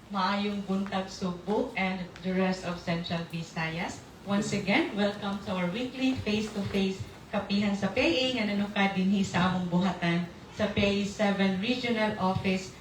Maayong buntag Subo and the rest of Central Visayas. Once again, welcome to our weekly face-to-face kapihan sa PA nga nanukad dinhi sa among buhatan sa PA 7 Regional Office,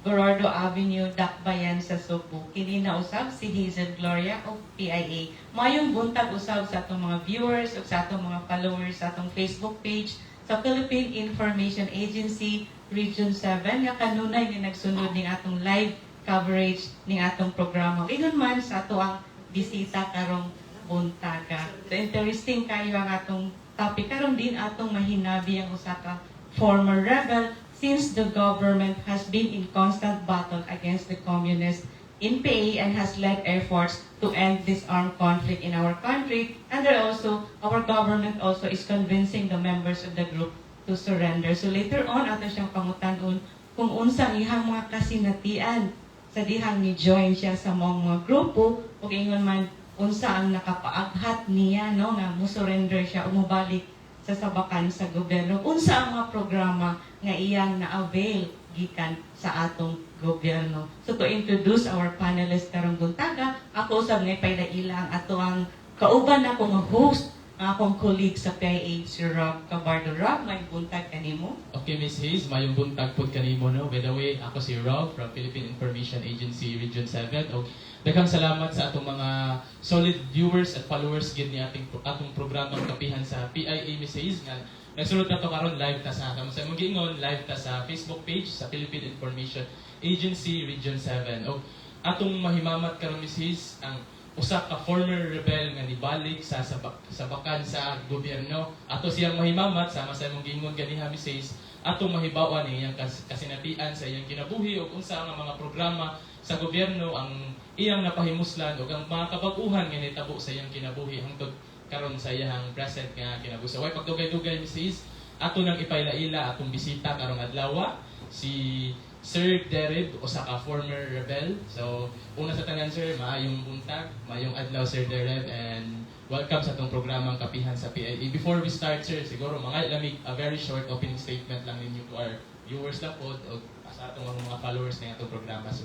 Gorordo Avenue, Dakbayan sa Subo. Kini na usab si Hazel Gloria of PIA. Maayong buntag usab sa atong mga viewers ug sa atong mga followers sa atong Facebook page sa Philippine Information Agency Region 7 nga kanunay ni nagsunod ning atong live coverage ning atong programa. Ingon man sa ato ang bisita karong buntaga. So interesting kayo ang atong topic karon din atong mahinabi ang usa ka former rebel since the government has been in constant battle against the communists in PA and has led efforts to end this armed conflict in our country. And there also, our government also is convincing the members of the group to surrender. So later on, ato siyang pangutanon kung unsang ihang mga kasinatian sa dihang ni join siya sa mga grupo o ingon man unsa ang nakapaaghat niya no nga mo surrender siya o mubalik sa sabakan sa gobyerno. Unsa ang mga programa nga iyang na-avail gikan sa atong gobyerno. So to introduce our panelists karong buntaga, ako usab nga pailaila ang ato ang kauban ako nga host, ang akong colleague sa PIA, si Rob Cabardo. Rob, may buntag kanimo. Okay, Ms. Hayes, mayong buntag po kanimo, no? By the way, ako si Rob from Philippine Information Agency Region 7. O, daghang salamat sa atong mga solid viewers at followers gid ni atong programang kapihan sa PIA, Ms. Hayes, nga nagsulod na to karon live ta sa sa mong giingon, live ta sa Facebook page sa Philippine Information Agency Region 7. O, atong mahimamat karon, Ms. Hayes, ang usa ka former rebel nga nibalik sa sabakan sa gobyerno. Ato siyang mahimamat sama sa imong giingon ganiha, Ms. Hayes, atong mahibawan iyang kasinatian sa iyang kinabuhi o unsa ang mga programa sa gobyerno ang iyang napahimuslan o ang mga kabag-uhan nga nitabo sa iyang kinabuhi hangtod karon sa iyang present nga kinabuhi. Way pagdugay-dugay, Ms. Hayes, ato nang ipailaila atong bisita karong adlaw si Sir Derib, usa ka former rebel. So, una sa tanan, sir, maayong buntag, maayong adlaw, Sir Derib, and welcome sa itong programang Kapihan sa PIA. Before we start, sir, siguro mga lamig, a very short opening statement lang ninyo to our viewers na po o sa atong mga followers na itong programa, sir.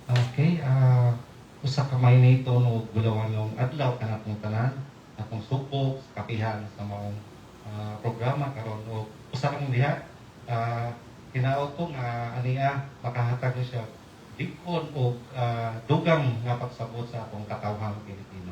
Okay, usa ka may nito no gulawan yung adlaw kanatong tanan, atong supo, kapihan sa mga programa karon o usa lang diha hinaot ko nga aniya makahatag siya dikon o dugang nga pagsabot sa atong katawhang Pilipino.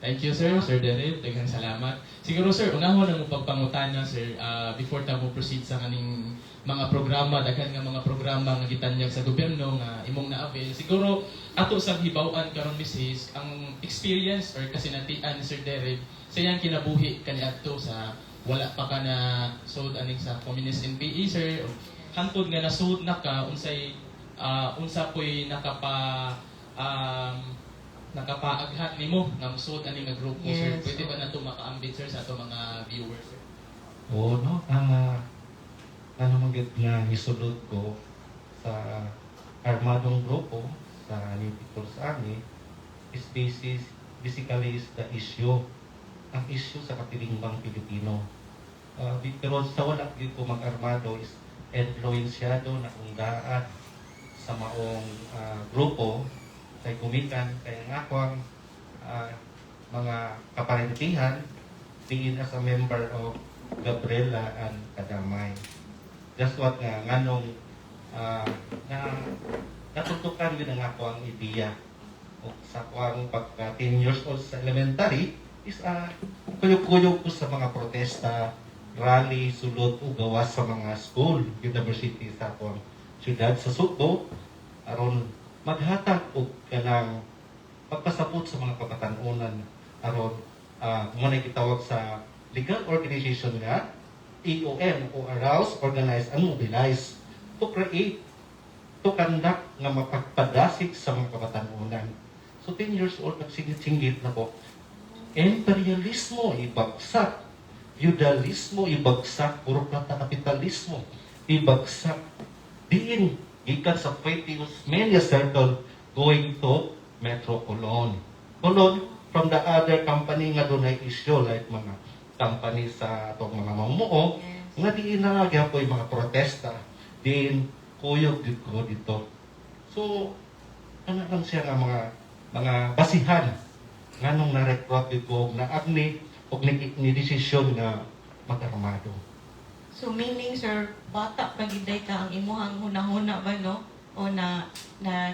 Thank you, sir. Sir Derib, daghang salamat. Siguro, sir, unahon na mo pagpangutana, sir, before ta mo proceed sa kaning mga programa, daghan nga mga programa nga gitanyag sa gobyerno nga imong na-avail. Siguro, ato sa hibaw-an karon, Mrs., ang experience or kasinatian ni Sir Derib sa iyang kinabuhi kaniadto sa wala pa ka na sold aning sa communist NPA, sir. Hangtod nga nasold na ka, unsa po'y nakapaaghat nimo nga musud ani nga grupo, yes, sir. Pwede ba nato makaambit, sir, sa ato mga viewers, sir? Oo, no. Ano magit nga isulod ko sa armadong grupo sa Nipitol sa ani is basically is the issue. Ang issue sa kapilimbang Pilipino. Pero sa wala dito mag-armado is influensyado na unggaan sa maong grupo sa gumikan kaya nga ako ang mga kaparentihan being as a member of Gabriela and Kadamay. That's what nganong natutukan din ang ako ang ideya o sa ako ang pagka 10 years old sa elementary is kuyog-kuyog ko sa mga protesta, rally, sulod o gawas sa mga school, university sa akong siyudad sa Subo aron maghatag og kanang pagpasabot sa mga kabatanunan aron muna gitawag sa legal organization nga EOM o Arouse, Organize and Mobilize to create, to conduct nga mapagpadasig sa mga kabatanunan. So 10 years old nagsingit-singgit na ko. Imperialismo ibagsak, feudalismo ibagsak, burokrata kapitalismo ibagsak. Diin gikan sa Petius Media Circle going to Metro Colon. Colon from the other company nga dunay issue like mga company sa atong mga mamuo nga diin na gyapon mga protesta din kuyog dito. So Ano lang siya nga mga basihan nganong na-recruit ko na agni og ni desisyon nga mag-armado. So meaning sir, bata pagiday ka ang imuhang hunahuna ba no? O na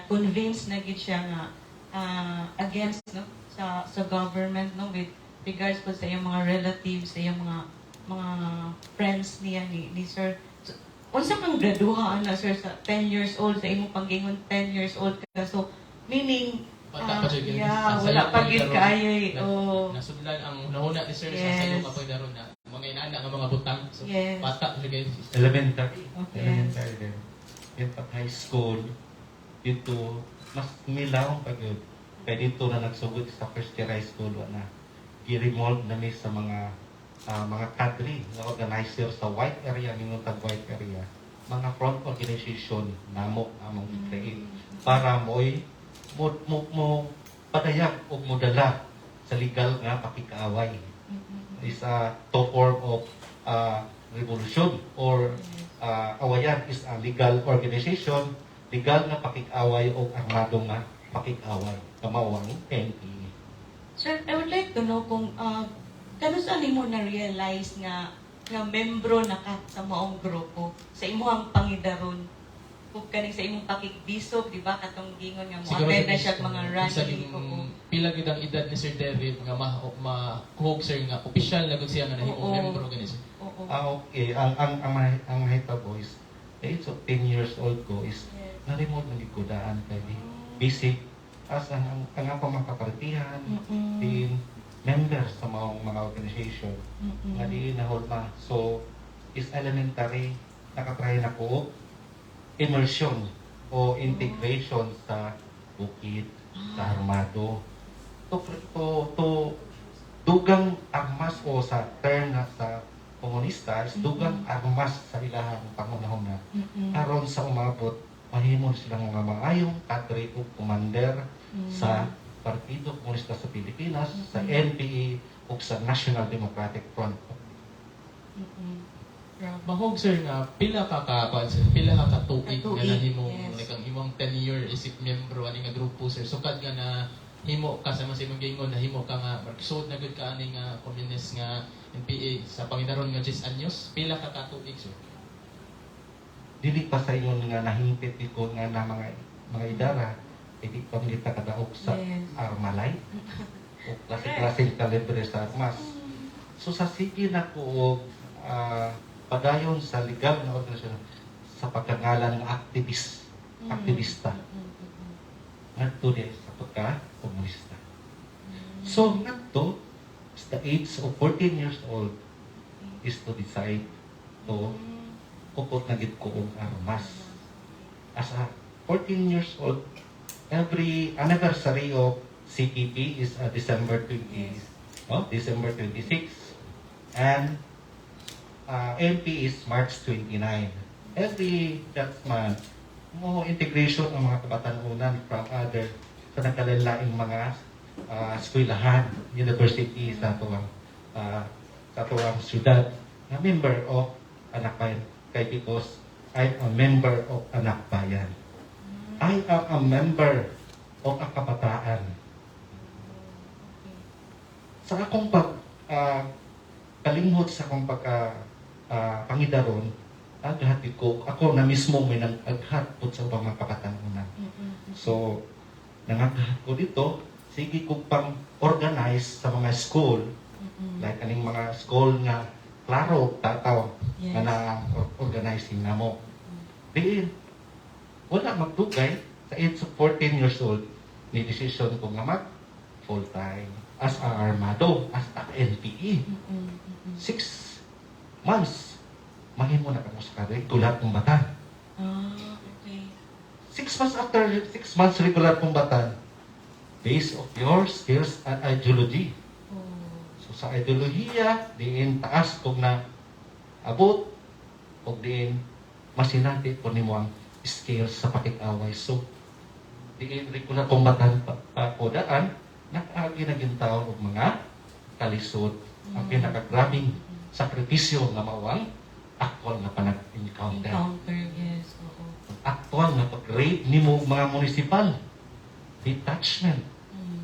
convince na gid siya nga against no sa government no with regards po sa iyang mga relatives, sa iyang mga friends niya ni sir. So, unsa kang graduhaan na sir sa 10 years old sa imong panggingon 10 years old ka. So meaning Bata pa siya, yeah, sasayaw wala pa pa gid gid kaayoy. Na- Oh. Nasudlan ang nahuna ni sir sa Yes. sayo kapag daron na mga inana nga mga butang. So Yes. bata siya guys. Elementary. Okay. Elementary din. Yung pag high school, dito, mas milaw pag yun. Kaya dito na nagsugod sa first year high school, na gi-remold na mi sa mga cadre, na organizer sa white area, minutag white area. Mga front organization, namo, among i-create. Para mo'y mo padayag o modala sa legal nga pakikaaway. Is to form of revolution or awayan is a legal organization, legal na pakikaway o armado nga pakikaway. Kamawang NPA. Sir, I would like to know kung kano saan mo na-realize nga membro na ka sa maong grupo sa imuhang pangidaron kung kaning sa imong pakikbisog, di ba? Katong gingon nga mo attend na siya mga Isa rally. yung pila gid ang edad ni Sir David nga kuhog sir nga opisyal na gud siya nga nahimong Oo. membro gani sir. Oo. Okay, ang mahita boys, the age of 10 years old ko is Yes. na-remote na gikudaan kay basic as ang akong mga kapartihan, Mm-mm. din members sa mga organization Mm-mm. nga di nahulma. So, is elementary, nakatry na ko immersion o integration sa bukid, sa armado. To dugang armas o sa term na sa komunista is dugang armas sa ilahang pangunahon na Mm-mm. aron sa umabot mahimon silang mga maayong kadre o commander sa Partido Komunista sa Pilipinas, sa NPA o sa National Democratic Front. Mm-mm. Grabe. Mahog sir nga pila ka tuig nga Katuig, nahimong yes. like ang imong 10 year isip membro ani nga grupo sir sukad nga na himo ka sa mas imong gingon nahimo ka nga magsud na gud ka ani nga communist nga NPA sa pangidaron nga 10 anyos pila ka tuig sir. Dili pa sa inyo nga nahimpit ko nga na mga idara, hindi pa kita kadaog sa Yes. armalay o klase-klaseng kalibre sa armas. So sa sige na ko padayon sa legal na organisasyon sa pagkangalan ng aktivista. Ngadto di sa pagka-komunista. So ngadto, the age of 14 years old is to decide to kupot na gid ko og armas. As a 14 years old, every anniversary of CPP is December 26, and MP is March 29. Every that month, mo integration ang mga kabatanunan from other sa nagkalalaing mga eskwelahan, university sa tuwang syudad na member of Anak Bayan. Kay because I'm a member of Anak Bayan. I am a member of ang kabataan. Sa akong kalinghod sa akong pangidaron, aghatid ko, ako na mismo may nag-aghatod sa ubang mga kabatanunan. So, nangaghat ko dito, sige ko pang organize sa mga school, like aning mga school nga klaro, tataw, Yes. nga na-organizing na mo. Diin, wala magdugay sa age of 14 years old, ni decision ko nga mag full-time as a armado, as a NPE. 6 months, mahimo na kamo sa regular kumbatan. Okay. 6 months after 6 months regular kumbatan, based of your skills and ideology. Oh. So sa ideolohiya, diin taas kung na abot, o diin masinati po nimo ang skills sa pakikaway. So, diin regular kumbatan pa daan, nakaagi na gintaw og mga kalisod, ang pinakagrabing sakripisyo nga mawang actual nga panag-encounter. Encounter, yes. Oo. Actual nga pag-raid nimo og mga munisipal. detachment Mm.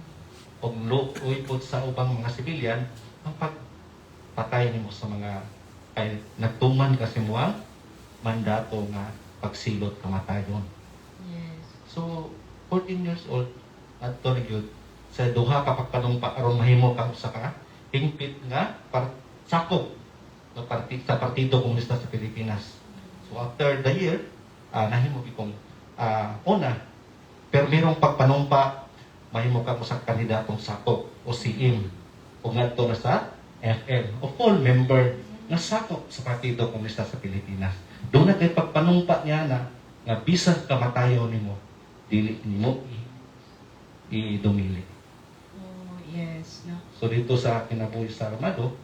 o luoy po sa ubang mga sibilyan ang pagpatay nimo sa mga kay nagtuman kasi mo ang mandato nga pagsilot kamatayon. Yes. So 14 years old adto na gyud sa duha ka pagpanumpa aron mahimo ka usa ka hingpit nga sakop ng sa Partido Komunista sa Pilipinas. So after the year, nahimo ikong una, pero merong pagpanumpa, mahimo ka mo sa kandidatong sakop o CM o ngadto na sa FL o full member na sakop sa Partido Komunista sa Pilipinas. Doon na kay pagpanumpa niya na nga bisan kamatayon nimo, dili nimo i-dumili. Oh, yes. No? So dito sa kinabuhi sa Armado,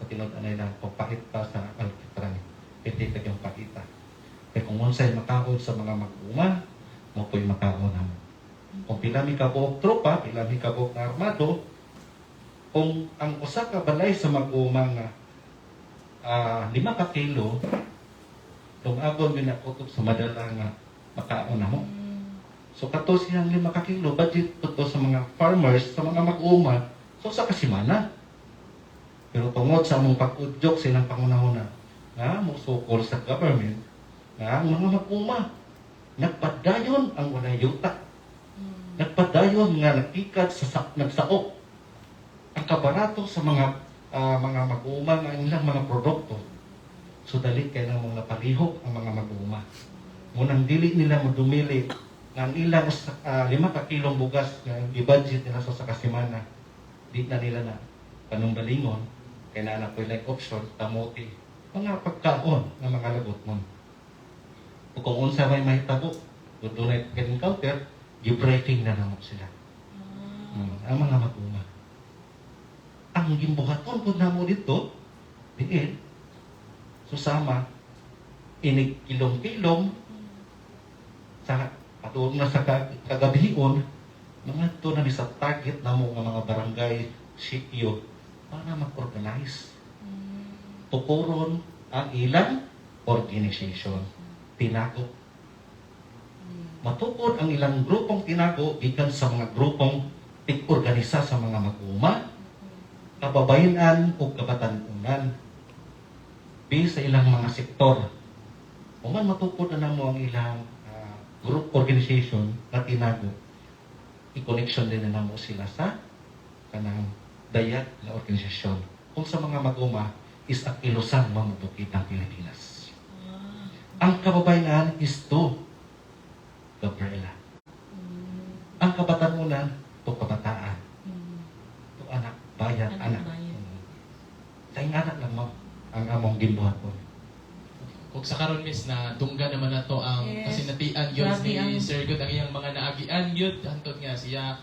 sa tinud-anay lang, pagpakit pa sa alkitran, iti yung pakita. Kaya kung unsay makaon sa mga mag-uman, mo po'y makaon na mo. Kung pilami ka buok tropa, pilami ka buok na armado, kung ang usa ka balay sa mag-umang 5 ka kilo, lumagon yun ako sa madala nga makaon na mo. So kato siyang 5 ka kilo, budget to sa mga farmers, sa mga mag-uma, so sa kasimana. Pero tungod sa among pag-udyok silang pangunahuna, nga musukol sa government, nga ang mga mag-uma, nagpadayon ang walay yuta. Nagpadayon nga nagtikad sa nagsaok ang kabarato sa mga mag-uma nga ilang mga produkto. So dali kay nang mga palihok ang mga mag-uma. Munang dili nila modumili nga ang ilang 5 ka kilong bugas nga i-budget nila sa kasimana, di na nila na panumbalingon kay na like option tamote mga pagkaon ng mga lagot mo. O kung unsa may mahitabo, kung doon ay encounter, i-briefing na namo sila. Ang mga mag-uma. Ang gimbuhaton po na mo dito, diin, susama, inig kilong-kilong, sa patuong na sa kagabihion, mga ito na sa target na mo ng mga barangay, sityo, para mag-organize. Tukuron ang ilang organization. Tinago. Matukod ang ilang grupong tinago gikan sa mga grupong tig-organisa sa mga mag-uma, kababayan o kabatanunan. Sa ilang mga sektor. Kung matukod na mo ang ilang group organization na tinago, i-connection din na mo sila sa kanang dayat na organisasyon. Kung sa mga mag-uma is ang ilusang mamubukid ng Pilipinas. Ang kababayan is to Gabriela. Ang kabatanunan to kabataan. To anak, bayan, anak. Sa anak lang mo ang among gimbuhat ko. Kung sa karon miss na tungga naman na to ang kasinatian yun ni Sir Good ang iyang mga naagian yun hantod nga siya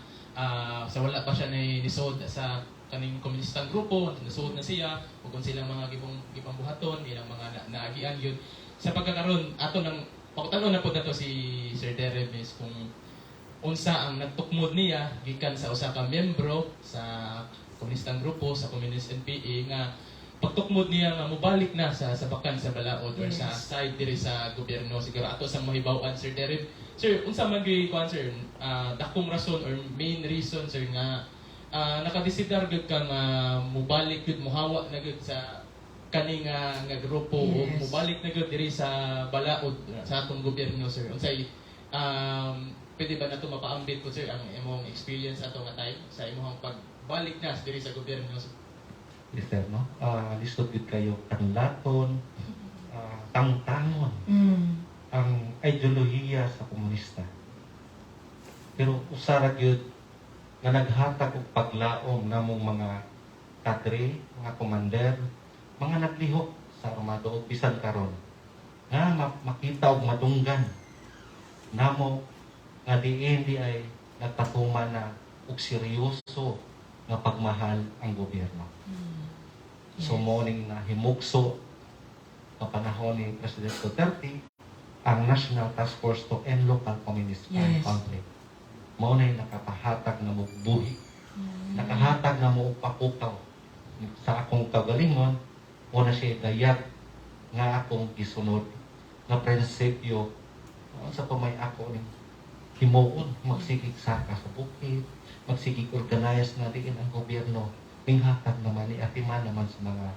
sa wala pa siya nisod sa kaning komunistang grupo nasuod na siya ug kung silang mga gibang buhaton ilang mga naagian yun sa pagkakaroon ato nang pakutanon na po nato si Sir Derek miss kung unsa ang nagtukmod niya gikan sa usa ka miyembro sa komunistang grupo sa Communist NPA nga pagtukmod niya nga mobalik na sa bakan sa balaod or sa side diri sa gobyerno siguro ato sa mahibaw-an Sir Derek. Sir, unsa man gyud kuan sir dakong rason or main reason sir nga nakadesidar gud ka nga mobalik gud mohawa na gud sa kani nga grupo o mobalik na gud diri sa balaod sa atong gobyerno sir. Unsay pwede ba nato mapaambit ko sir ang imong experience ato nga time sa imong pagbalik na diri sa gobyerno sir? Yes, sir, no? Lisod yun kayo kanlaton, tangtangon, ang ideolohiya sa komunista. Pero usara yun na naghatag og paglaom namong mga kadre, mga komander, mga naglihok sa armado o bisan karon nga makita og madunggan namo nga diin di ay nagpatuman na og seryoso nga pagmahal ang gobyerno. So morning na himugso sa panahon ni President Duterte ang National Task Force to End Local Communist Conflict. Mao na nakapahatag na mugbuhi. Nakahatag na mo papukaw sa akong kagalingon o na siya dayag nga akong gisunod nga prinsipyo sa pamay ako ni himuon, magsigig saka sa bukid, magsigig organize na diin ang gobyerno, minghatag naman ni atiman naman sa mga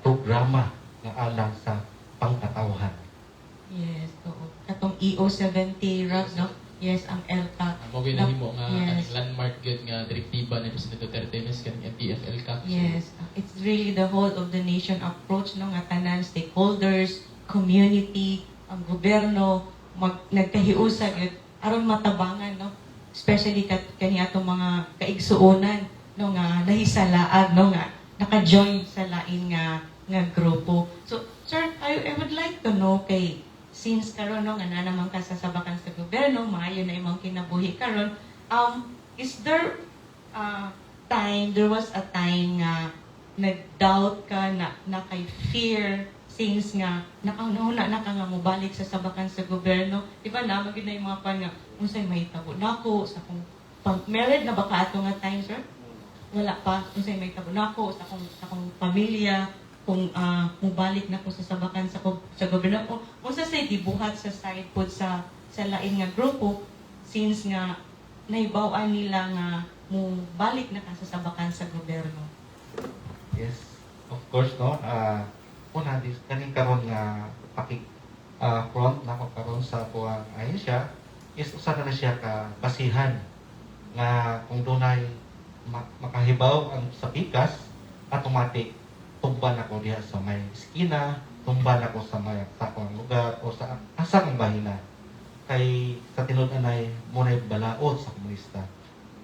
programa na alang sa pangkatawhan. Yes, oo. Katong EO70, Rob, no? Yes, ang ELCA. Mo ginahimo nga Yes. aning landmark gyud nga direktiba ni Presidente Duterte mes kaning TFL ka. Yes, it's really the whole of the nation approach, no? Nga tanan, stakeholders, community, ang gobyerno, nagkahiusa yun, aron matabangan, no? Especially kaniya itong mga kaigsuonan, no? Nga nahisalaag, no? Nga naka-join sa lain nga grupo. So, sir, I would like to know since karon no nga na naman ka sa sabakan sa gobyerno, maayo na imong kinabuhi karon, is there there was a time nga nag-doubt ka na kay fear since nga nakauna na ka nga mobalik sa sabakan sa gobyerno? Di ba na magid na yung mga pan nga unsay mahitabo nako sa kung married na ba ka ato nga time, sir? Wala pa unsay mahitabo nako sa kung pamilya, kung mubalik na ko sa sabakan sa gobyerno, o sa say gibuhat sa side pod sa lain nga grupo since nga naibaw-an nila nga mubalik na ka sa sabakan sa gobyerno. Yes, of course, no? Una, kaning karon nga front na ko karon sa tuwang ahensya is usa na siya ka basihan nga kung dunay makahibaw ang sa pikas, automatic tumban ako diha sa may eskina, tumban ako sa may sakong lugar o sa asang bahina. Kay sa tinud-anay mo na balaod sa komunista.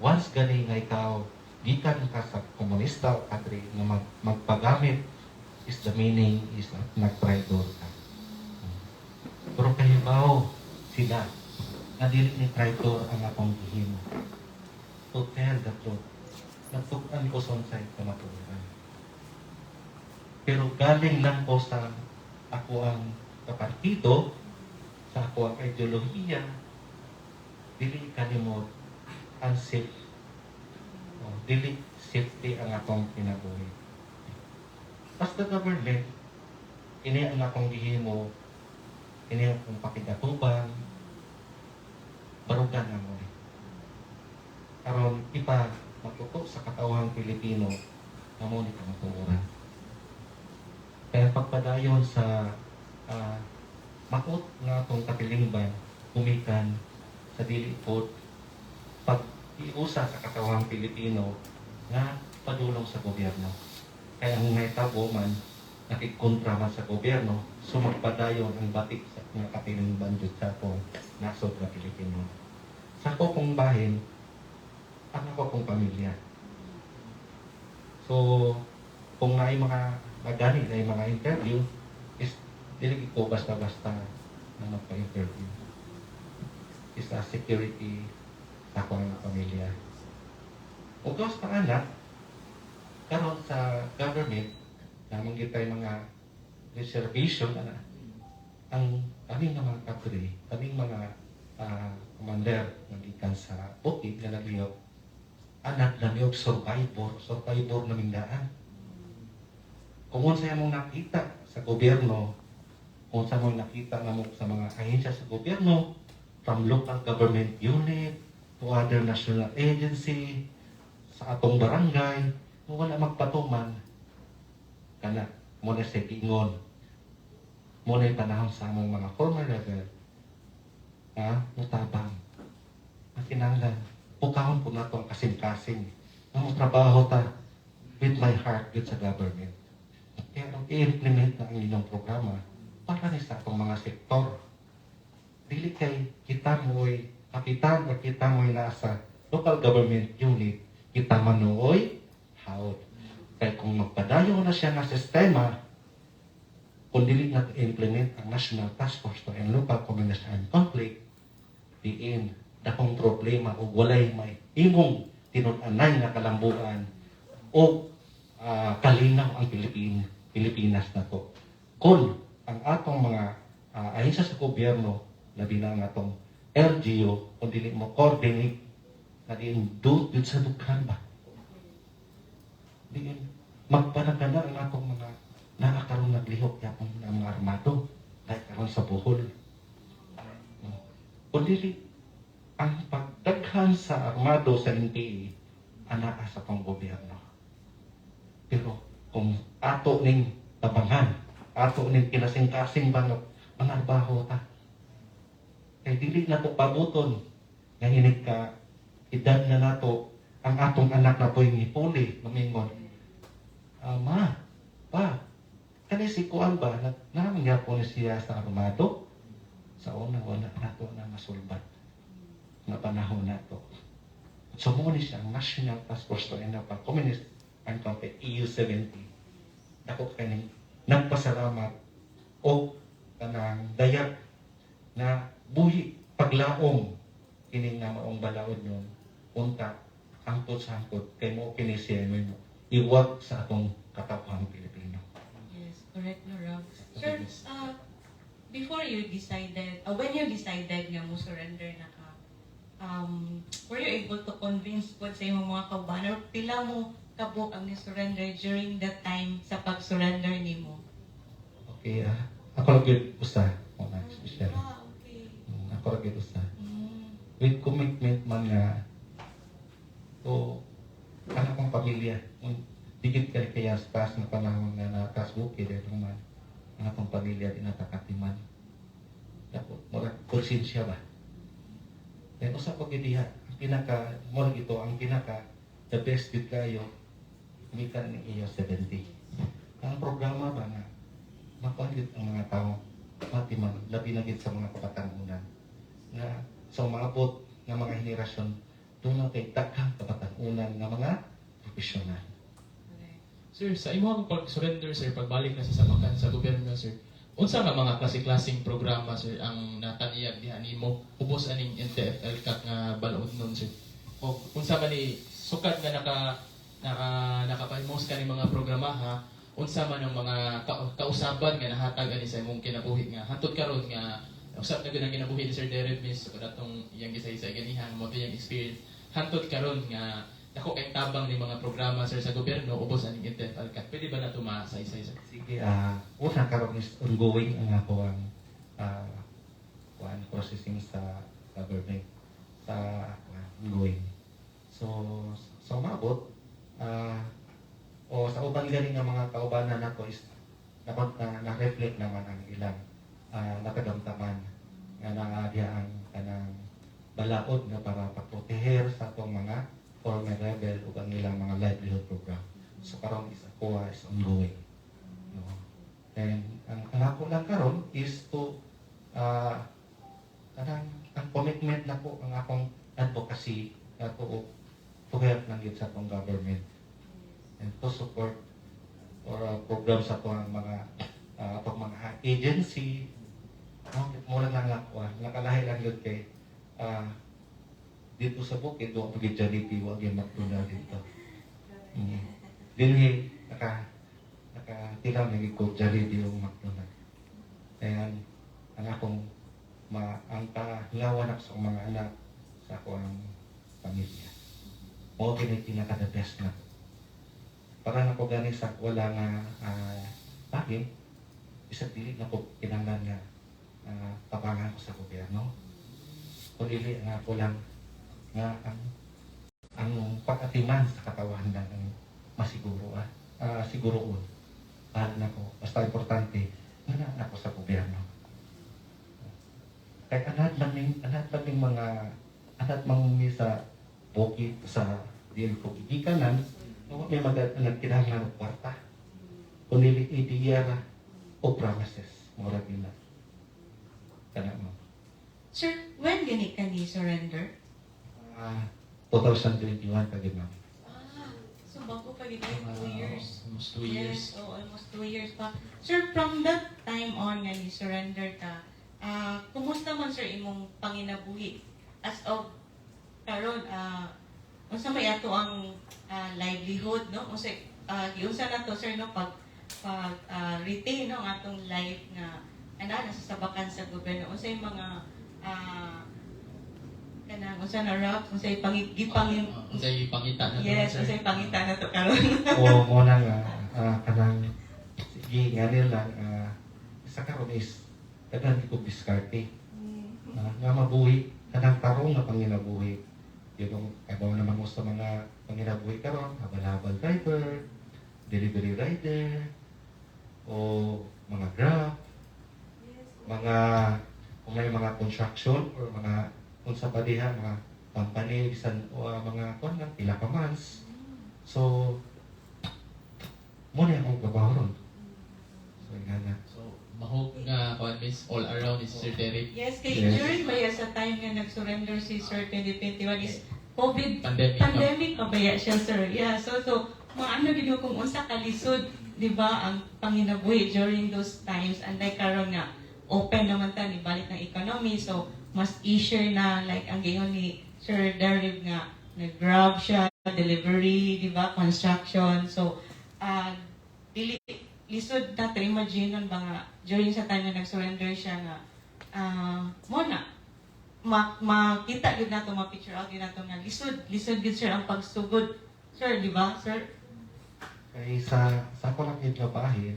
Once gani nga ikaw gikan ka sa komunista o kadre nga magpagamit is the meaning is nag-traidor ka. Pero kahibaw sila na dili ni traidor ang akong gihimo. To tell the truth, natukan ko sa unsay kamatuoran. Pero galing lang ko sa ako ang kapartido, sa ako ang ideolohiya, dili kanimot ang dili safety ang akong kinabuhi. As the government, ini ang akong gihimo, ini ang akong pakigatuban, barugan na mo. Karon ipa matuto sa katawhang Pilipino na mo ni kamatuoran. Kaya pagpadayon sa makot nga itong katilingban, umikan sa dili po pag-iusa sa katawang Pilipino nga padulong sa gobyerno. Kaya ang may tabo man, nakikontra man sa gobyerno, sumagpadayon ang batik sa nga katilingban dyan sa akong nasod na Pilipino. Sa ako kong bahin, ang ako kong pamilya. So, kung naay mga magani na yung mga interview, is dili ko basta-basta na magpa-interview. Is a security sa akong pamilya. O kaos pa anak, karon sa government, namang kita yung mga reservation, ang aming mga kapre, aming mga commander na gikan sa bukid na naliyok, anak na niyog survivor na mingdaan. Kung unsa mong nakita sa gobyerno, kung unsa mong nakita na mo sa mga ahensya sa gobyerno, from local government unit to other national agency, sa atong barangay, kung wala magpatuman, kana, muna sa kiingon, muna yung panahon sa among mga former level, mutabang, makinanglan, pukahon po na itong kasing-kasing, ang trabaho ta with my heart with sa government. Kaya i-implement na ang inyong programa para ni sa itong mga sektor. Dili kay kita mo'y kapitan o kita mo'y nasa local government unit, kita manuoy how. Kaya kung magpadayo na siya na sistema, kung dili na implement ang National Task Force to End Local Communist Armed Conflict, diin dakong problema o walay may imong tinun-anay na kalambuan o kalinaw ang Pilipinas na to. Kung ang atong mga ahensya sa gobyerno, labi na ang atong LGU, kung dili mo coordinate na diin dud sa dughan ba? Diin magpanagana ang atong mga nakakaroon naglihok yapon ng mga armado dahil karon sa Bohol. Kung dili ang pagdaghan sa armado sa NPA ana sa pang gobyerno. Pero kung ato ning tabangan, ato ning kinasing-kasing ba mga trabaho ta, kay dili na to pabuton nga hinig ka edad na nato ang atong anak na to'y ngipuli, lumingon. Ma, pa, kani si Kuan ba, naramang po ni siya sa armado? Sa una, wala nato na masulbat na panahon nato. So mo ni siya ang National Task Force to end up ang Communist ang EU70. Dako kaning nagpasalamat o kanang dayag na buhi paglaom kining nga maong balaod yon unta hangtod sa hangtod kay mo kini siya mo iwag sa atong katapang Pilipino. Yes, correct no, Rob. Sir, before you decided, when you decided nga mo surrender na ka, were you able to convince po sa imong mga kauban or pila mo kabuk ang ni-surrender during that time sa pag-surrender nimo? Okay, ako lagi usa mo na special. Okay. Ako lagi usa. With commitment man nga to anak kong pamilya. Digit kaya sa taas na panahon nga nakasbukid ito man ang atong pamilya din natakatiman. Dapat murag konsensya ba? Then usa pag diha ang pinaka mo ito ang pinaka the best gid kayo mikan ng iyo 70. Ang programa ba nga mapalit ang mga tao matiman labi na gid sa mga kapatanunan nga sa maabot nga mga henerasyon doon na kay daghang kapatanunan nga mga profesional. Sir, sa imong pag-surrender, sir, pagbalik na sa sabakan sa gobyerno, sir, unsa nga mga klase-klaseng programa, sir, ang nataniyag diha nimo ubos aning NTFL kat nga balaod nun, sir? O unsa man ni sukad nga nakapahimos ka ning mga programa ha, unsa man ang mga kausaban nga nahatag ani sa imong kinabuhi nga hantod karon nga usab na gyud ang kinabuhi ni Sir Derek Miss so datong iyang gisay-say ganihan mo iyang experience hantod karon nga dako kay tabang ni mga programa sir sa gobyerno ubos aning NTFL kat pwede ba nato masaysay sir? Sige, una karon is ongoing ang ako ang processing sa government sa ongoing. So maabot o sa uban gani nga mga kaubanan nato is dapat na-reflect naman ang ilang nakadamtaman nga nangadya ang kanang balaod nga para pagproteher sa atong mga former rebel ug ang ilang mga livelihood program. So karon is ako is ongoing. No? And ang ako lang karon is to kanang ang commitment nako ang akong advocacy to help ng sa atong government and to support or program sa atong mga atong mga agency. Mula lang ako, nakalahi lang yun kay dito sa bukid, doon pag Jollibee, huwag yung McDonald's dito. Dinhi, nakatilaw na ko Jollibee yung McDonald's. And ang akong ang pangawan ako sa mga anak sa akong pamilya. Mo pinaka the best na. Para na ko galing sa wala nga bagay, isang dili na ko kinanglan nga tabangan ko sa gobyerno. Kundi nga ako lang nga ang pag-atiman sa katawan lang ang masiguro siguroon. Para na ko, basta importante, nga ako sa gobyerno. Kaya anad man sa bukid sa diyan ko igikanan, may kinahanglan ng kwarta. Kundi ideya o promises, mura gina. Kana mo. Sir, when gani ka ni surrender? 2021 kagid ma'am. So bago pa gid 2 years. Almost 2 years. Yes, almost 2 years pa. Sir, from that time on nga ni surrender ka, kumusta man sir imong panginabuhi as of karon unsa may ato ang livelihood no unsa giunsa na to sir no pag retain no ang atong life nga nasa sabakan sa gobyerno unsay mga kanang unsa na rap unsay unsay pangita na to yes sir? unsay pangita na to karon O mo na nga kanang sige nga nila sa karon is daghan ko diskarte nga mabuhi kanang tarong na panginabuhi. Yung kabaw naman mo sa mga panginabuhi karon, habal-habal driver, delivery rider, o mga Grab, mga kung may mga construction or mga unsa pa diha mga company bisan o mga kon lang pila ka months. So mo na akong trabaho ron. So ingana. So, mahog nga kuan miss all around is Sir Derek. Yes, kay Yes. during ba sa time nga nag-surrender si Sir 2021 is COVID Pandemic. pandemic pa ba siya, sir? Yeah, so maano gid kung unsa ka lisod, di ba, ang panginabuhi during those times, and like karon nga open naman ta ni balik ng economy, so mas easier na like ang gayon ni Sir Derek nga nag-grab siya, delivery, di ba, construction. So dili lisod na to imagine ba nga during sa time na nag-surrender siya nga mo na makita gid nato, ma-picture out gid nato nga lisod gid sir ang pagsugod, sir, di ba, sir? Kay sa ako lang yung babahin,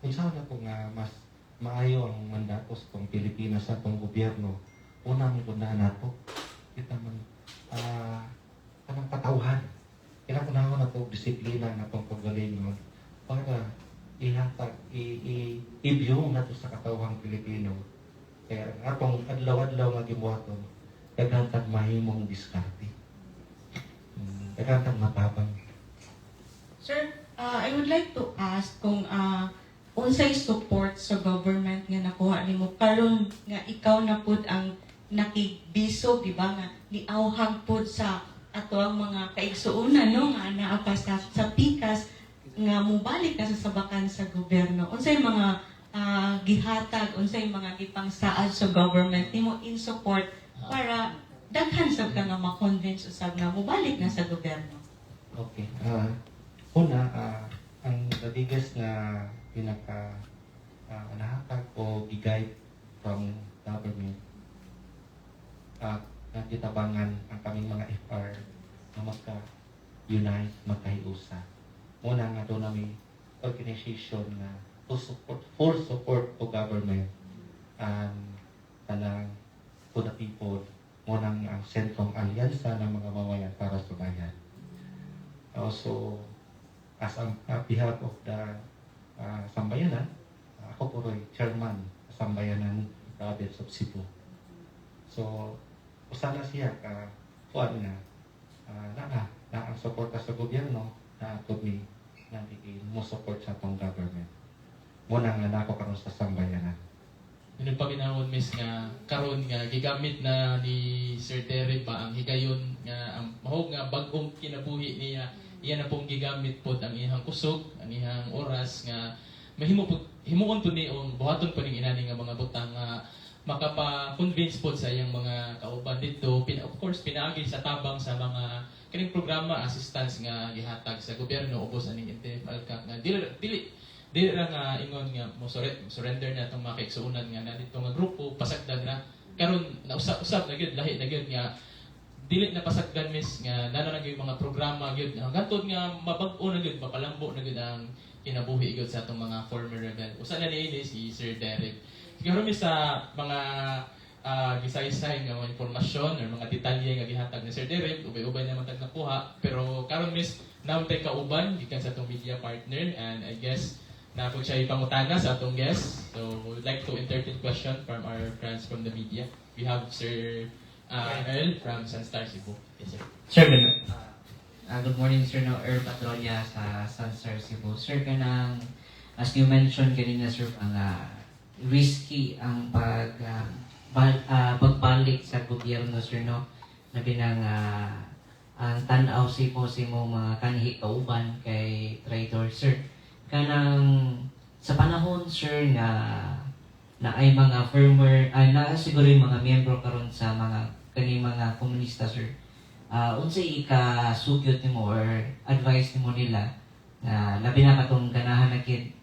unsa na ko nga mas maayo ang mandato sa itong Pilipinas sa itong gobyerno. Unang gundaan nato, kita man kanang katawhan. Kailangan na ito disiplina na itong paggalingon para ihatag, i-view na ito sa katawhang Pilipino. Kaya atong adlaw-adlaw nga gibuhaton, kagantag mahimong diskarte. Kagantag matabang. Sir, I would like to ask kung unsay support sa government nga nakuha nimo karon nga ikaw na pud ang nakibisog, di ba, nga niawhag pud sa ato ang mga kaigsuonan, no, nga naa pa sa pikas nga mubalik na sa sabakan sa gobyerno. Unsay mga gihatag, unsay mga gipangsaad sa government nimo in support para daghan sab ka nga ma-convince usab na mubalik na sa gobyerno? Okay. Una, ang the biggest na nahatag o gigay from government, nagkitabangan ang kaming mga FR na magka-unite, magkahiusa. Muna nga doon namin organization na to support, full support to government and to the people. Muna ang sentrong alyansa ng mga mamayan para sa bayan. Also, as on behalf of the Sambayanan, ako po rin chairman sa Sambayanan Province of Cebu. So, usala siya kuan nga na ang suporta sa gobyerno na ato ni mo support sa atong government. Muna nga nako karon sa Sambayanan. Yung paminawon miss nga karon nga gigamit na ni Sir Derek ba ang higayon nga ang mahog nga bag-ong kinabuhi niya, iya na pong gigamit pod ang iyang kusog, ang iyang oras nga himuon po ni o buhaton po ning inani nga mga butang nga makapa-convince po sa iyang mga kauban dito. Of course, pinaagi sa tabang sa mga kining programa, assistance nga gihatag sa gobyerno, ubos aning NTF-ALCAC nga dili ra nga ingon nga mo surrender na itong mga kaigsuonan nga na dito nga grupo, pasagdan na. Karon nausap na gyud, lahi na gyud nga dili na pasagdan miss nga nana na gyud mga programa gyud hangtod nga mabag-o na gyud, mapalambo na gyud ang kinabuhi gyud sa atong mga former rebel. Usa na niini si Sir Derek. Siguro miss sa mga gisaysay nga mga impormasyon or mga detalye nga gihatag ni Sir Derek, ubay-ubay naman tag nakuha, pero karon miss nautay kauban gikan sa atong media partner, and I guess na po siya ipangutana sa atong guest. So we would like to entertain question from our friends from the media. We have Sir Earl from Sunstar Cebu. Yes, sir. Sir, good morning, sir. No, Earl Patrolia sa Sunstar Cebu. Sir, kanang, as you mentioned kanina, sir, ang risky ang pagbalik sa gobyerno, sir, no? Nabi nang ang tanaw si mo mga kanhi kauban kay traitor, sir. Kanang sa panahon, sir, na ay mga firmware, na siguro yung mga miyembro karon sa mga mga komunista, sir. Unsay ika-sugyot nimo or advice nimo nila na labi na katong ganahan na kid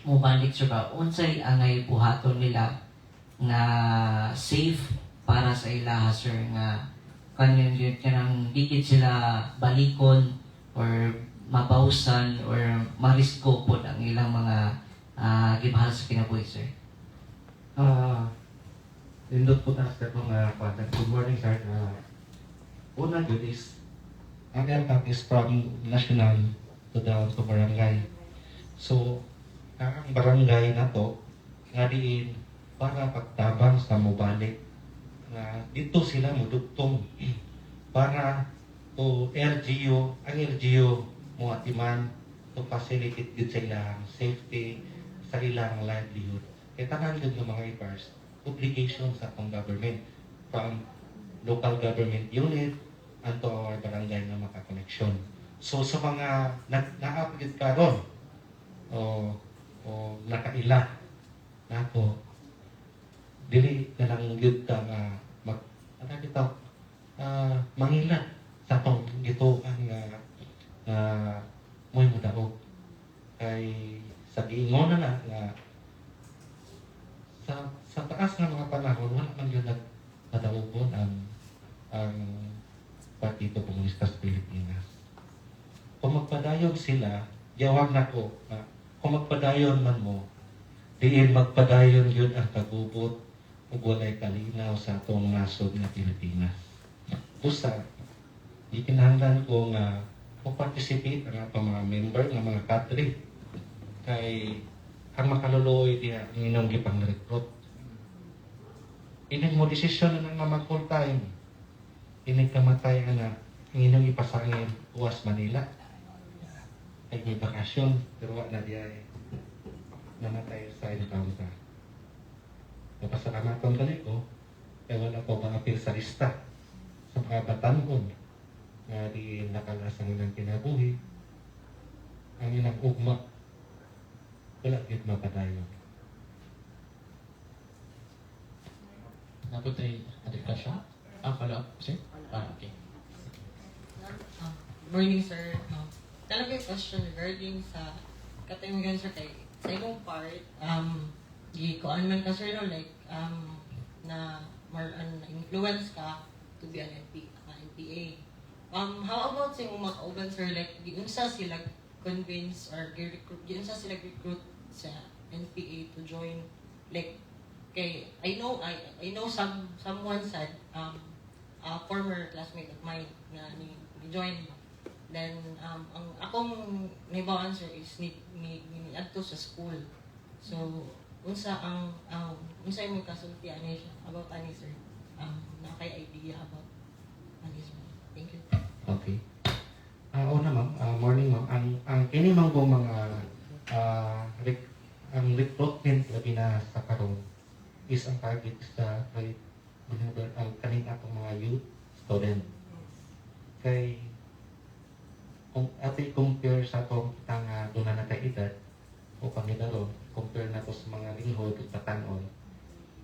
mo balik, sir, ba unsay angay buhaton nila na safe para sa ilaha, sir, nga kanang dikit sila balikon or mabawsan or marisko po ang ilang mga gibahal sa kinabuhi, sir. nindot po ta sa mga kwanta. Good morning, sir. Una yun is, ang impact is from national to down to barangay. So, ang barangay na to, nga diin, para pagtabang sa mubalik. Dito sila mudugtong para to LGU, ang LGU mo atiman to facilitate din sa ilang safety, sa ilang livelihood. Kaya tanan yun ng mga IPARS, obligation sa atong government from local government unit and to our barangay na makakoneksyon. So sa mga na-upgrade karon o nakaila nato, dili na lang yun ka mangilan sa itong gituan nga mo'y mudaog. Kay sa giingon na nga sa taas ng mga panahon, wala man yun nadaogon ang Partido Komunista sa Pilipinas. Kung magpadayon sila, yawag na ko, kung magpadayon man mo, diin magpadayon yun ang kagubot ug walay kalinaw sa atong nasod na Pilipinas. Busa, ikinahanglan ko nga participate ang atong mga member, nga mga kadre, kay ang makaluluoy diya ang inyong gipang-recruit. Ining mo desisyon na nga mag-full time. Ining kamatay na ang inyong ipasangin uwas Manila. Ay may bakasyon, pero wala na diya namatay sa encounter. Napasalamaton kali ko, kaya wala ko mga sa lista sa mga batanon nga di nakalasang ilang kinabuhi. Ang ilang ugma, wala gid mapadayon. Napot ay other question? Follow-up, sir? Okay. Morning, sir. Talaga yung question regarding sa katimugan, sir, kay sa inyong part, gikuan man ka, sir, no, like, na more influence ka to be an NPA. How about sa inyong mga kauban, sir, like, giunsa sila convince or giunsa sila recruit sa NPA to join, like, kay I know someone said a former classmate of mine na ni join, then ang akong naibaw answer is ni adto sa school. So unsa unsa imong kasultian ni siya about ani, sir, na kay idea about ani, sir. Thank you. Okay. Una ma'am, morning ma'am. Ang kini mang mga ang recruitment labi na sa karon is ang target sa ang kaning atong mga youth student. Kay kung ati compare sa atong kitang doon na edad o pangidalon, compare na to sa mga lingkod o patanon,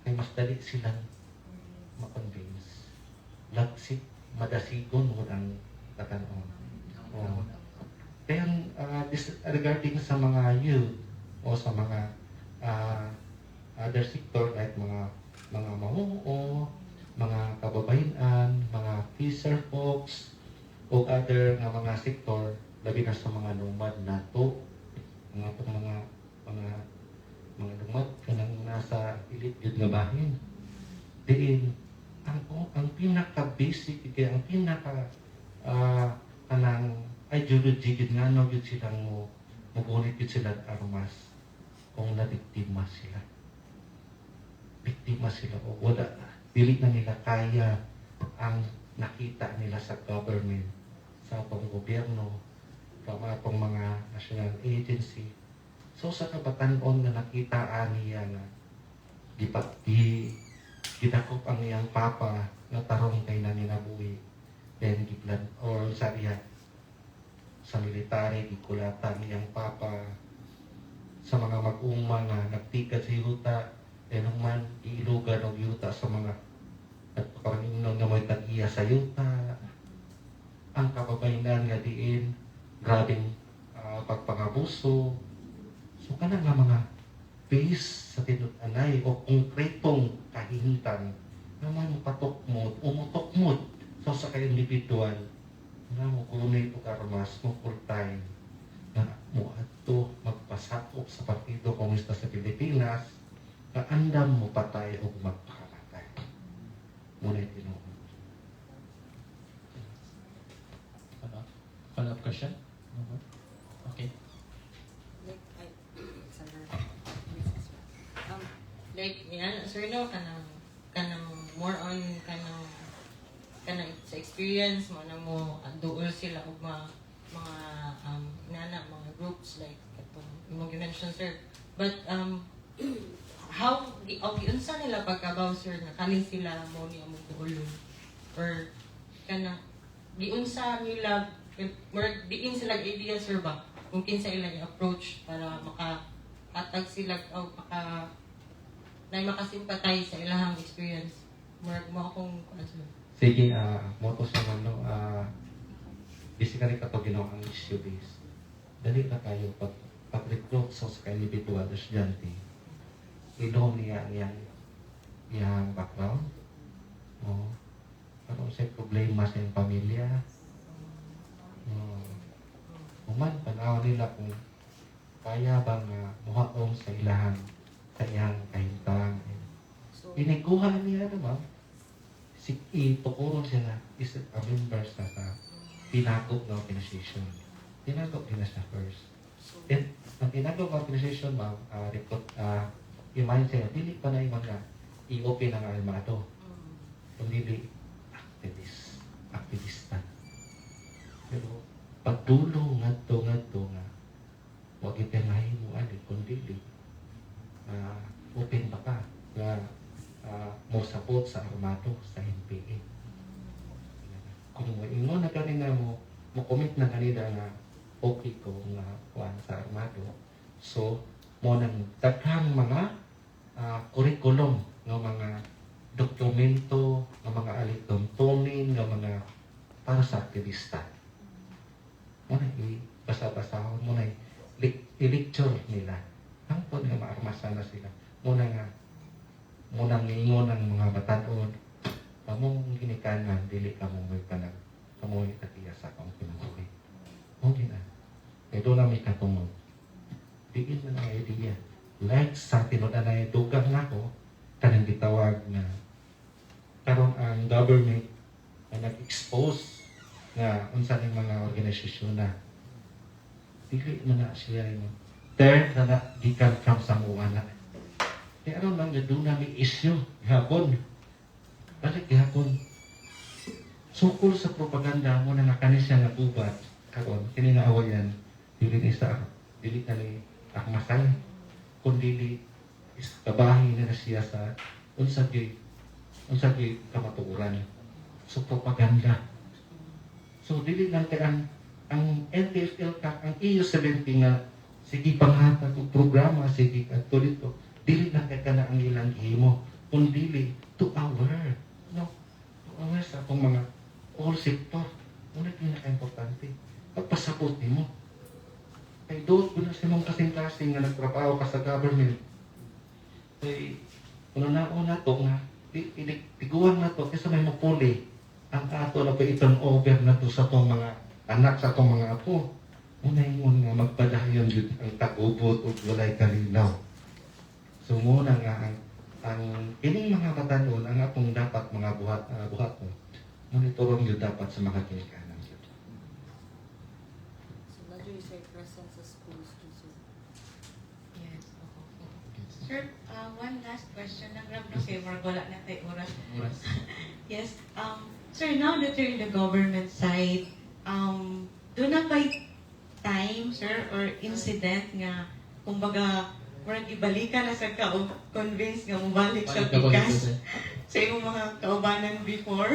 kay mas dali silang ma-convince. Lagsik, madasigon mo ang patanon. Kaya regarding sa mga youth o sa mga other sector like mga mamuo, mga kababayan, mga fisher folks, o other nga mga sektor, labi na sa mga lumad nato, mga lumad kanang nasa elite yun nga bahin. Diin, ang pinaka-basic, ang kanang ideology yun nga, no, yun silang magunit yun sila armas kung nabiktima sila. Biktima sila o wala, dili na nila kaya ang nakita nila sa government, sa atong gobyerno, sa atong mga national agency. So sa kabatanon na nakita niya nga gidakop ang iyang papa na tarong kay na ninabuhi, then giplan or sa military gikulatan iyang papa sa mga mag-uma nga nagtikat sa yuta, man iilugan og yuta sa mga nagpakaroon na may tag-iya sa yuta. Ang kababayan nga diin, grabing pagpangabuso. So kanang nga mga base sa tinud-anay o konkretong kahintan na may mupatok mo, umutok mo so sa kay individual na mo kunay o karmas mo full time na mo adto magpasakop sa Partido Komunista sa Pilipinas na andam mo patay o magpakamatay. Muna tinuod. Follow-up question? Okay. Like, sorry. Like, yan, sir, no, kanang more on kanang sa experience mo na mo dool sila og mga inana mga groups like katong imong gi-mention, sir. But how unsa nila pagkabaw, sir, nakaling sila mo ni among duolon or kanang giunsa nila diin sila idea, sir, ba kung kinsa ilang approach para makahatag sila o makasimpatay sa ilang experience. Murag mo akong answer. Sige, mo to sa basically kato ginawa ang issue is dali na kayo pag-recruit sa individual na estudyante. Ilong niya iyang background. Ano siya problema sa iyang pamilya. Human, panaw nila kung kaya bang muhaong sa iyang kahintang. So, Inikuha niya naman, itukuron siya na is a member sa pinagok na organization. Pinagok din na siya first. Then, ang pinagok na organization, ma'am, imahin siya, dili pa na yung mga i-open ang armado. Kundi aktivista. Pero, pagdulo nga wag ipinahin mo kundi open ba ka nga mo support sa armado sa NPA. Kung mo ingon na kanina mo commit na kanina nga okay ko nga kuan sa armado. So mo nang daghang mga curriculum nga mga dokumento nga mga alituntunin nga mga para sa aktivista. Mo na basa-basahon mo na i-lecture nila. Ang po nga maarmasa na sila. Muna ngingon ng mga batanon, kamong ginikanan, dili kamong may panag, kamong ikatiya sa akong pinubuhi. Okay na. Ito na may katungod. Diin na nga idea. Like sa tinudan na dugang na ko, kanang gitawag na karon ang government na nag-expose nga unsa ning mga organisasyon na dili man na siya yung third na gikan from Samoa na. Kaya aron lang doon na may issue gihapon. Balik gihapon. Sukol sa propaganda mo na nakanis siya nga ubat karon kini na awayan dili ni sa dili ka ni akmasay kundi is kabahin na siya sa unsa gyud kamatuoran. So propaganda. So dili lang kay ang NTFL ka ang EU70 nga sige panghatag og programa sige kadto dito dili na kay kana ang ilang himo kun dili to our sa akong mga all sector una pinaka-importante pagpasabot nimo kay doon ko na sa mong kasing-kasing nga nagtrabaho ka sa government kay una to nga tiguan na to kasi may mapuli ang ato na pa iton over na to sa tong mga anak sa tong mga apo. Una yung nga magpadayon yun ang tagubot o walay kalinaw. So muna nga ang ining mga batanon ang atong dapat mga buhat mo. Monitoron yun dapat sa mga kinikanan yun. so medyo you say presence sa schools too, sir. Yes. Sir, one last question lang ram no kay wala na tay oras. Yes. Sir, now that you're in the government side, do na by time, sir, or incident nga, kumbaga, murag ibalikan na sa convince nga mubalik sa pikas sa imong mga kaubanan before?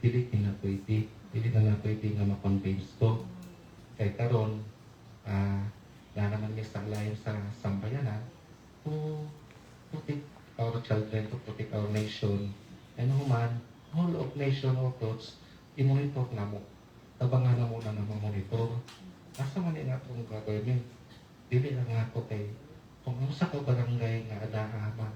Dili na pwede nga ma-convince ko. Kay karon na naman niya sa layon sa sambayanan to protect our children, to protect our nation, and human, whole of nation approach, i-monitor na mo. Tabangan na muna na monitor. Asa man nga itong government? Dili lang nga ko kay kung sa ka barangay nga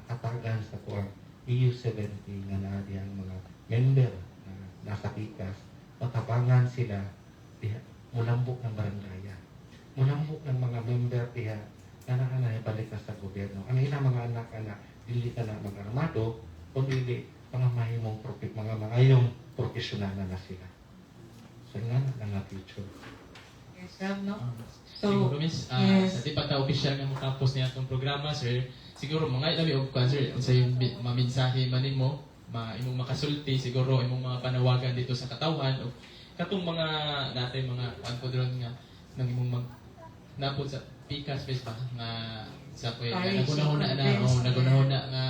hatagan sa kuwang EU70 nga na ang mga member na nasa pikas, matabangan sila mulambok ng barangaya. Mulambok ng mga member diha na balik na sa gobyerno. Ang ilang mga anak dili ka na mag-armado, kundi mga mahayong profesional na sila. So nga na future. Yes, Rob, no? Siguro, Miss, yes. sa di pa ta-official nga mo-campus niya itong programa, sir, siguro mga ilabi og sir, sa yung maminsahe man nimo, imong makasulti, siguro imong mga panawagan dito sa katawhan, o katong mga natin mga pagpudron nga, nang imong napod sa pikas, Miss, ba, nga sa kuya, nagunahuna na, o nagunahuna nga,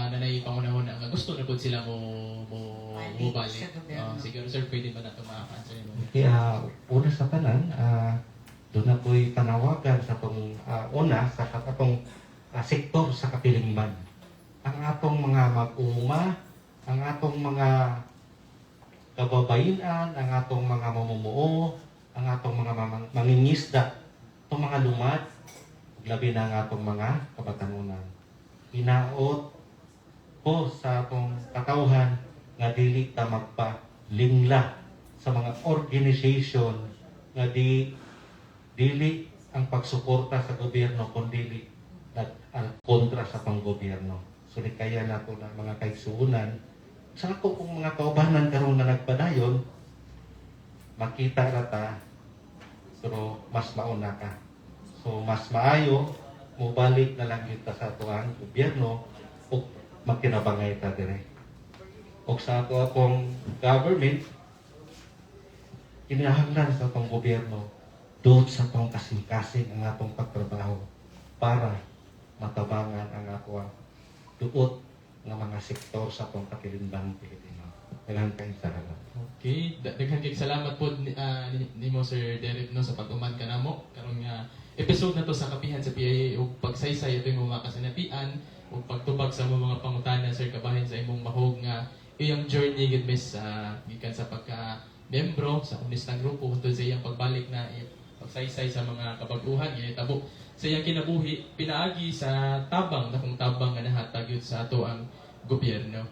nanay pangunahuna nga, gusto na po sila mo balik. Siguro, sir, pwede ba na ito maka-answer mo? Kaya una sa tanan, doon na po'y panawagan sa itong sa atong sektor sa kapilingban. Ang atong mga mag-uma, ang atong mga kababayinan, ang atong mga mamumuo, ang atong mga mangingisda, itong mga lumad, labi na ang atong mga kabatanunan. Hinaot po sa atong katawhan nga dili ta magpalingla sa mga organization nga dili ang pagsuporta sa gobyerno kundi kontra sa panggobyerno. So kaya nato na mga kaigsuunan sa ako kung mga kaubanan karon na nagpadayon makita rata pero mas mauna ka. So mas maayo mobalik na lang kita sa atuang gobyerno o magkinabangay ta dire. O sa ato akong government kinahanglan sa atong gobyerno doon sa atong kasing-kasing ang atong pagtrabaho para matabangan ang atong duot ng mga sektor sa atong kapilinbang Pilipino. Daghang kayong salamat. Okay, daghang kayong salamat po nimo Sir Derek no sa pag-uman ka namo karong episode na to sa kapihan sa PIA ug pagsaysay ato imong mga kasinatian ug pagtubag sa mga pangutana Sir kabahin sa imong mahog nga iyang journey gid Miss gikan sa pagka membro sa unistang grupo tungkol sa iyang pagbalik na pagsaysay sa mga kabaguhan ginitabo sa iyang kinabuhi pinaagi sa tabang na kung tabang nga nahatag yun sa ato ang gobyerno.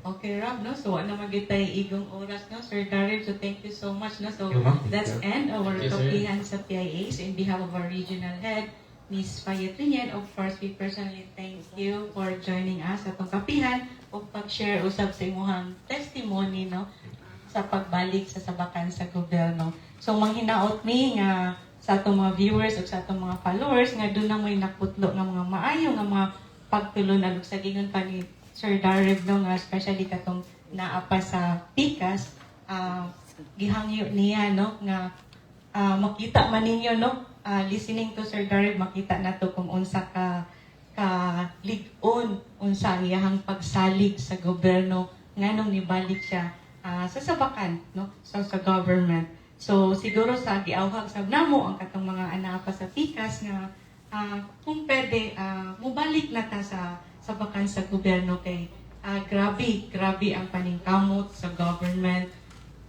Okay, Rob, no? So, ano magitay igong oras, no? Sir Darrell, so thank you so much, no? So, Thank you, ma'am. that's end our Yes, sir. kapihan sa PIA. So, in behalf of our regional head, Ms. Fayet Rinian, of course, we personally thank you for joining us sa itong kapihan o pag-share usab sa imuhang testimony, no? Sa pagbalik sa sabakan sa gobyerno. So, manghinaot mi nga sa atong mga viewers o sa atong mga followers nga doon na mo'y nakutlo ng mga maayo nga mga pagtulunan ug sa gingon pa ni Sir Darrell no nga especially katong naapa sa Pikas gihangyo niya no nga makita man ninyo no listening to Sir Darrell makita nato kung unsa ka lig-on unsa ang iyahang pagsalig sa gobyerno nganong nibalik siya sa sabakan no sa government. So siguro sa giawhag sab namo ang katong mga anapa sa Pikas nga kung pwede mubalik na ta sa sabakan sa gobyerno kay grabe ang paningkamot sa government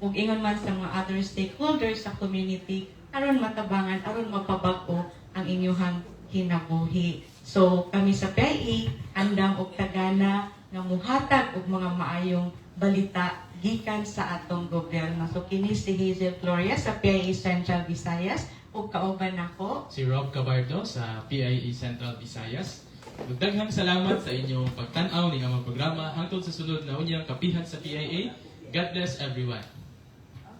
ug ingon man sa mga other stakeholders sa community aron matabangan aron mapabag-o ang inyong kinabuhi. So kami sa PIA andam og tagana nga muhatag og mga maayong balita gikan sa atong gobyerno. So kini si Hazel Floria sa PIA Central Visayas ug kauban nako Si Rob Cabardo sa PIA Central Visayas. Daghang salamat sa inyong pagtan-aw ning among programa hangtod sa sunod na unyang kapihan sa PIA. God bless everyone.